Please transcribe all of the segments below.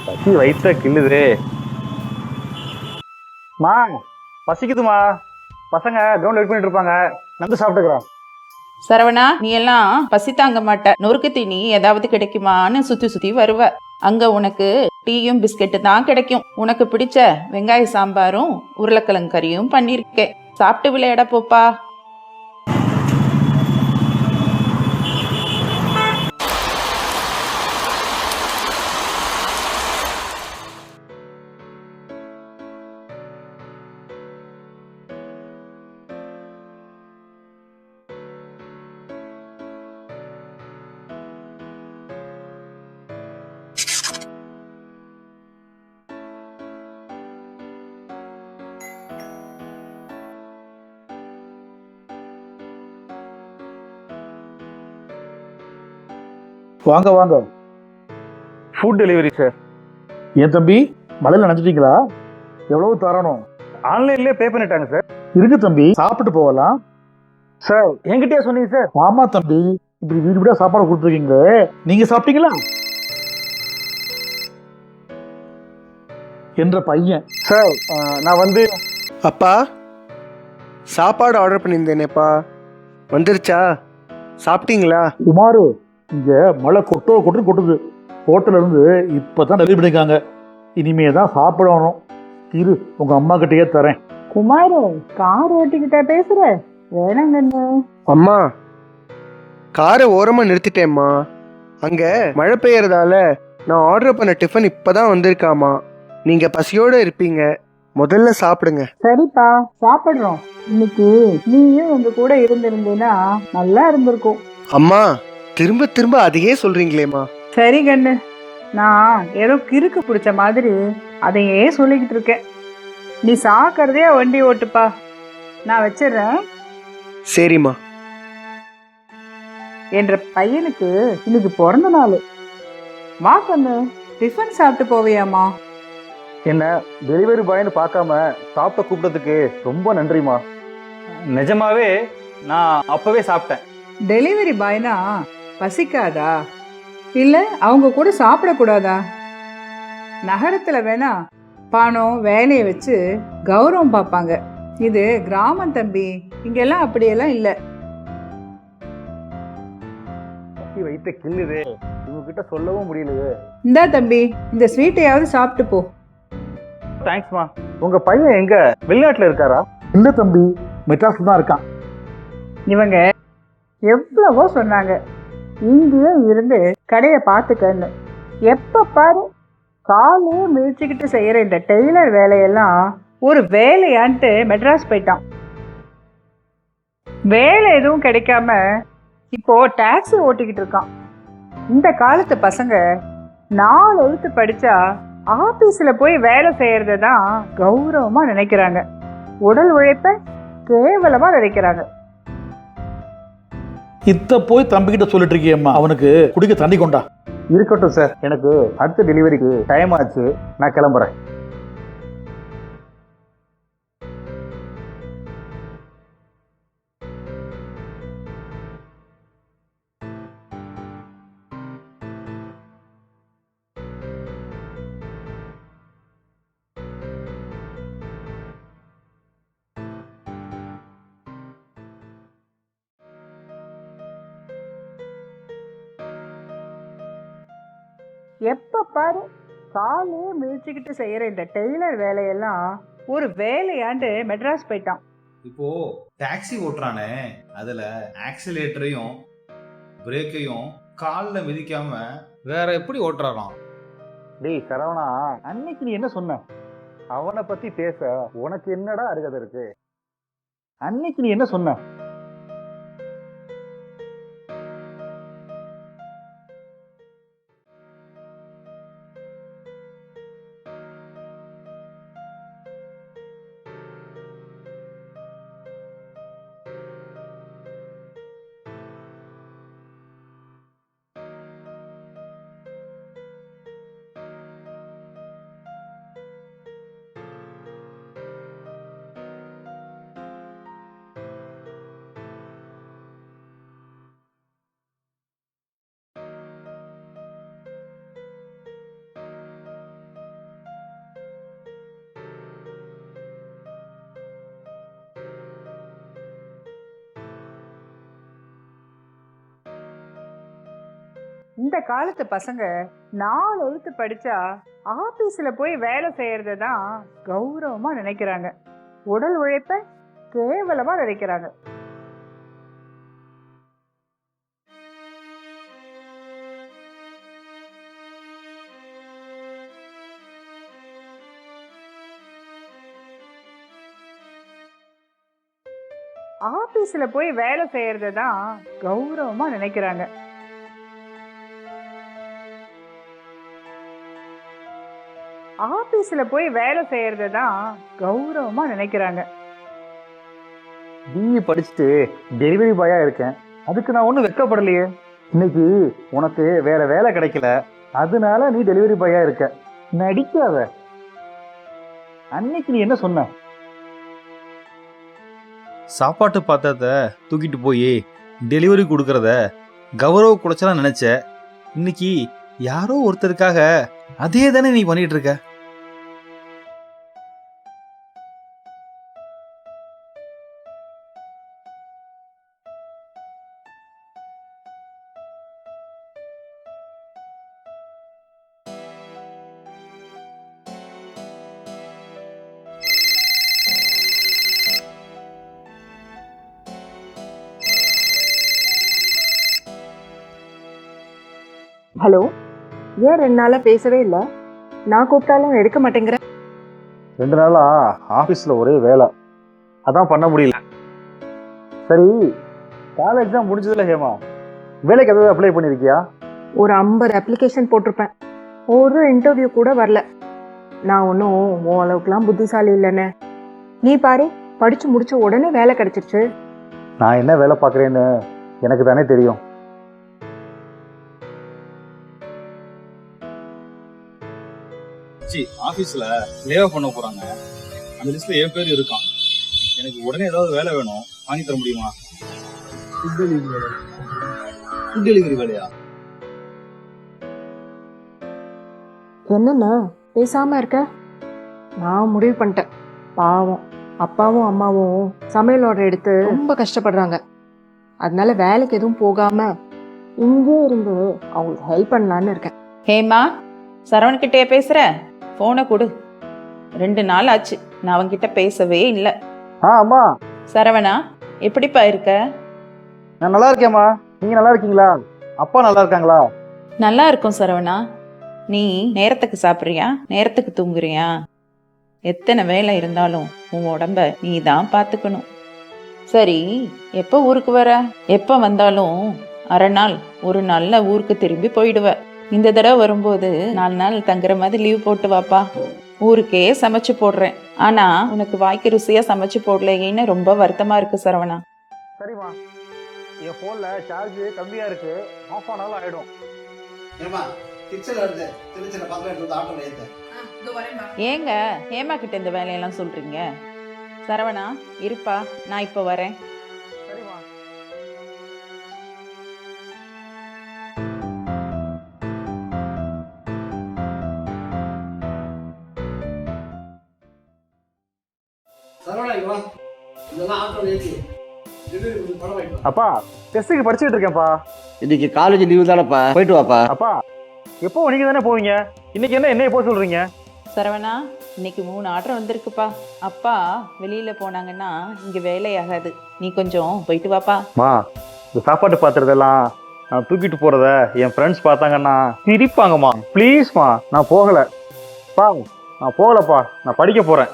பசி வயிற்ற கிள்ளுதே. மா பசிக்குதுமா, பசங்க கிரவுண்ட் வெயிட் பண்ணிட்டு இருப்பாங்க, வந்து சாப்பிட்டுக்கிறேன். சரவணா, நீ எல்லாம் பசி தாங்க மாட்ட. நொறுக்கு தீனி ஏதாவது கிடைக்குமான்னு சுத்தி சுத்தி வருவ. அங்க உனக்கு டீயும் பிஸ்கெட்டு தான் கிடைக்கும். உனக்கு பிடிச்ச வெங்காய சாம்பாரும் உருளைக்கிழங்கு கறியும் பண்ணிருக்கேன். சாப்பிட்டு விளையாட போப்பா. வாங்க வாங்க. Food delivery sir. ஏன் தம்பி, மழையில் நினைச்சிட்டீங்களா? எவ்வளவு தரணும்? ஆன்லைன்லேயே பே பண்ணிட்டாங்க சார். இருக்கு தம்பி, சாப்பிட்டு போகலாம். சார் என்கிட்டயே சொன்னீங்க சார். ஆமா தம்பி, இப்படி வீடு வீடா சாப்பாடு கொடுத்துருக்கீங்களே, நீங்க சாப்பிட்டீங்களா என்ற பையன். சார் நான் வந்து அப்பா, சாப்பாடு ஆர்டர் பண்ணியிருந்தேனேப்பா, வந்துருச்சா? சாப்பிட்டீங்களா? குமாரு, இங்க மழை கொட்டுது. ஹோட்டல்ல இருந்து இப்பதான் டெலிவரி பண்ணிருக்காங்க. இனிமே தான் சாப்பிடணும். இரு, உங்க அம்மா கிட்டயே தரேன். குமாரு, கார் ஓட்டிக்கிட்ட பேசுற? வேணாங்கண்ணு. அம்மா, காரை ஓரமா நிறுத்திட்டேம்மா. அங்க மழை பெய்யறதால நான் ஆர்டர் பண்ண டிஃபன் இப்பதான் வந்திருக்காமா. நீங்க பசியோட இருப்பீங்க, முதல்ல சாப்பிடுங்க. சரிப்பா, சாப்பிடுறோம். இன்னைக்கு நீயும் எங்க கூட இருந்திருந்தேன்னா நல்லா இருந்திருக்கும். அம்மா, திரும்ப திரும்ப அதையே சொல்றீங்களேம்மா. சரி கண்ணு, நான் ஏதோ கிறுக்கு பிடிச்ச மாதிரி அதையே சொல்லிக்கிட்டு இருக்கேன். நீ சாக்கிறதே வண்டி ஓட்டுப்பா. நான் வச்சிடுறேன். சரிம்மா. என்ற பையனுக்கு இன்னைக்கு பிறந்த நாள். வா கண்ணு, டிஃபன் சாப்பிட்டு போவியாமா? என்ன டெலிவரி பாய்னு பார்க்காம சாப்பிட்ட கூப்பிட்டதுக்கு ரொம்ப நன்றிமா. நிஜமாவே நான் அப்பவே சாப்பிட்டேன். டெலிவரி பாய்னா பசிக்காதா? இல்ல அவங்க கூட சாப்பிடக்கூடாதா? நகரத்துல வேணா பணம் வேலையை வச்சு கௌரவம் பார்ப்பாங்க. இது கிராமம் தம்பி, இங்கெல்லாம் அப்படியெல்லாம் இல்லை. பசி வயிற்ற கிள்ளுதே, இவங்ககிட்ட சொல்லவும் முடியலையே. இந்தா தம்பி, இந்த ஸ்வீட்டையாவது சாப்பிட்டு போ. தேங்க்ஸ்மா. உங்க பையன் எங்க, வெளிநாட்டுல இருக்காரா? இல்ல தம்பி, மெட்ராஸ்ல தான் இருக்கான். இவங்க எவ்வளவோ சொன்னாங்க, இங்கேயே இருந்து கடையை பார்த்துக்கன்னு. எப்ப பாரு காலே மிதிச்சுக்கிட்டு செய்யற இந்த டெய்லர் வேலையெல்லாம் ஒரு வேலையான்ட்டு மெட்ராஸ் போயிட்டான். வேலை எதுவும் கிடைக்காம இப்போ டாக்ஸி ஓட்டிக்கிட்டு இருக்கான். இந்த காலத்து பசங்க 4 எழுத்து படிச்சா ஆபீஸ்ல போய் வேலை செய்யறத தான் கௌரவமா நினைக்கிறாங்க. உடல் உழைப்ப கேவலமா நினைக்கிறாங்க. இத்த போய் தம்பி கிட்ட சொல்லிட்டு இருக்கியம்மா, அவனுக்கு குடிக்க தண்ணி கொண்டா. இருக்கட்டும் சார், எனக்கு அடுத்த டெலிவரிக்கு டைம் ஆச்சு, நான் கிளம்புறேன். எப்ப பாரு காலே மிதிச்சுக்கிட்டு செய்யற இந்த டெய்லர் வேலையெல்லாம் ஒரு வேலையாண்டு மெட்ராஸ் போயிட்டான். இப்போ டாக்ஸி ஓட்டுறானே, அதுல ஆக்சிலேட்டரையும் பிரேக்கையும் காலில் மிதிக்காம வேற எப்படி ஓட்டுறாராம்? டேய் சரவணா, அன்னைக்கு நீ என்ன சொன்ன? அவனை பத்தி பேச உனக்கு என்னடா அருகதை இருக்கு? அன்னைக்கு நீ என்ன சொன்ன? இந்த காலத்து பசங்க 4 எழுத்து படிச்சா ஆபீஸ்ல போய் வேலை செய்யறத தான் கௌரவமா நினைக்கிறாங்க. உடல் உழைப்ப கேவலமா நினைக்கிறாங்க. ஆபீஸ்ல போய் வேலை செய்யறத தான் கௌரவமா நினைக்கிறாங்க. ஆபீஸ்ல போய் வேலை செய்யறத தான் கௌரவமா நினைக்கிறாங்க. பிஇ படிச்சுட்டு டெலிவரி பாயா இருக்கேன். அதுக்கு நான் ஒன்றும் வெட்கப்படலையே. இன்னைக்கு உனக்கு வேற வேலை கிடைக்கல, அதனால நீ டெலிவரி பாயா இருக்க. நடிக்காத. அன்னைக்கு நீ என்ன சொன்ன? சாப்பாட்டு பாத்திரத்தை தூக்கிட்டு போய் டெலிவரி கொடுக்கறத கௌரவ குலைச்சலாம் நினைச்ச. இன்னைக்கு யாரோ ஒருத்தருக்காக அதே தானே நீ பண்ணிட்டு இருக்க. ஹலோ, ஏன் 2 நாளா பேசவே இல்லை? நான் கூப்பிட்டாலும் எடுக்க மாட்டேங்கிற. 2 நாளா ஆஃபீஸில் ஒரே வேலை, அதான் பண்ண முடியல. சரி, காலேஜ் தான் முடிஞ்சதில்ல ஹேமா, வேலைக்கு எதாவது அப்ளை பண்ணியிருக்கியா? ஒரு 50 அப்ளிகேஷன் போட்டிருப்பேன், ஒரு இன்டர்வியூ கூட வரல. நான் ஒன்றும் உன் அளவுக்குலாம் புத்திசாலி இல்லைன்னு. நீ பாரு, படித்து முடிச்ச உடனே வேலை கிடைச்சிருச்சு. நான் என்ன வேலை பார்க்குறேன்னு எனக்கு தானே தெரியும். ஆபீஸ்ல லே ஆஃப் பண்ண போறாங்க. அந்த லிஸ்ட்ல என் பேர் இருக்கான். எனக்கு உடனே ஏதாவது வேலை வேணும், வாங்கி தர முடியுமா? ஃபுட் டெலிவரி வேலையா? என்னண்ணா பேசாம இருக்க? நான் முடிவு பண்ணிட்டேன். பாவம் அப்பாவும் அம்மாவும் சமையல் ஆர்டர் எடுத்து ரொம்ப கஷ்டப்படுறாங்க. அதனால வேலைக்கு எதுவும் போகாம இங்கே இருந்து அவங்களுக்கு ஹெல்ப் பண்ணலான்னு இருக்கேன். ஹேமா, சரவணக்கிட்டே பேசுற? போனை கொடு. 2 நாள் ஆச்சு நான் அவன்கிட்ட பேசவே இல்லை. அம்மா, சரவணா, எப்படிப்பா இருக்க? நான் நல்லா இருக்கேம்மா. நீங்கள் நல்லா இருக்கீங்களா? அப்பா நல்லா இருக்காங்களா? நல்லா இருக்கும் சரவணா. நீ நேரத்துக்கு சாப்பிட்றியா? நேரத்துக்கு தூங்குறியா? எத்தனை வேலை இருந்தாலும் உன் உடம்ப நீ தான் பார்த்துக்கணும். சரி, எப்போ ஊருக்கு வர? எப்போ வந்தாலும் அரை நாள் ஒரு நாள்ல ஊருக்கு திரும்பி போயிடுவ. இந்த தடவை வரும்போது 4 நாள் தங்குற மாதிரி லீவ் போட்டு வாப்பா. ஊருக்கே சமைச்சு போடுறேன், ஆனா உனக்கு வாய்க்கு ருசியா சமைச்சு போடலையேன்னு ரொம்ப வருத்தமா இருக்கு சரவணா. சரிம்மா, என் ஃபோனில் சார்ஜ் கம்மியாக இருக்கு, ஆஃப் ஆனாலும் ஆகிடும். ஏங்க ஹேமா கிட்ட இந்த வேலையெல்லாம் சொல்றீங்க? சரவணா இருப்பா, நான் இப்போ வரேன். சரிம்மா. அப்பா, டெஸ்ட்டுக்கு படிச்சுட்டு இருக்கேன்ப்பா. இன்னைக்கு காலேஜ் லீவு தானப்பா, போயிட்டு வாப்பா. அப்பா, எப்போ நீங்க தானே போவீங்க, இன்னைக்கு என்னைய போக சொல்றீங்க? சரவணா, இன்னைக்கு 3 ஆர்டர் வந்திருக்குப்பா. அப்பா வெளியில போனாங்கன்னா இங்க வேலையாகாது. நீ கொஞ்சம் போயிட்டு வாப்பா. மா, இந்த சாப்பாட்டு பாத்திரத்தெல்லாம் நான் தூக்கிட்டு போறத என் ஃப்ரெண்ட்ஸ் பார்த்தாங்கன்னா சிரிப்பாங்கம்மா. ப்ளீஸ்மா, நான் போகல. நான் போகலப்பா, நான் படிக்க போறேன்.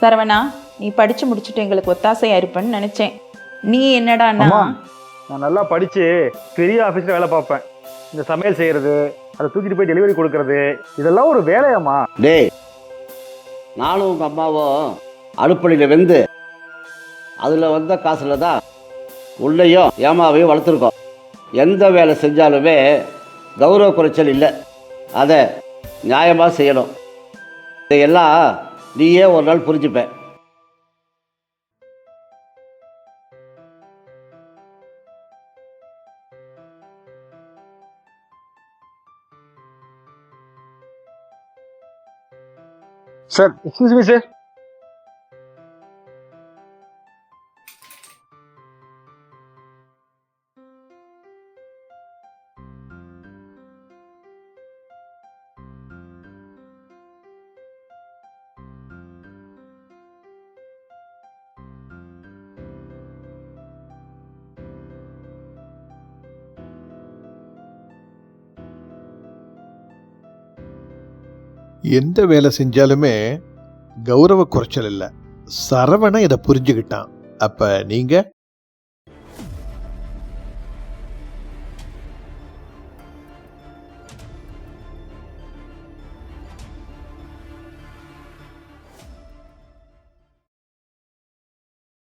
சரவணா, நீ படிச்சு முடிச்சுட்டு எங்களுக்கு ஒத்தாசையா இருப்பேன்னு நினைச்சேன். நீ என்னடான்னா? நான் நல்லா படிச்சு பெரிய ஆஃபீஸில் வேலை பார்ப்பேன். இந்த சமையல் செய்யறது, அதை தூக்கிட்டு போய் டெலிவரி கொடுக்கறது, இதெல்லாம் ஒரு வேலையாம்மா? டேய், நானும் உங்கள் அம்மாவும் அடுப்படியில் வெந்து அதில் வந்த காசில் தான் உள்ளேயும் ஏமாவையும் வளர்த்துருக்கோம். எந்த வேலை செஞ்சாலுமே கௌரவ குறைச்சல் இல்லை, அதை நியாயமாக செய்யணும். இதையெல்லாம் நீயே ஒரு நாள் புரிஞ்சுப்பேன். Sir, excuse me sir. எந்த வேலை செஞ்சாலுமே கௌரவ குறைச்சல் இல்லை. சரவணன் இதை புரிஞ்சுக்கிட்டான். அப்ப நீங்க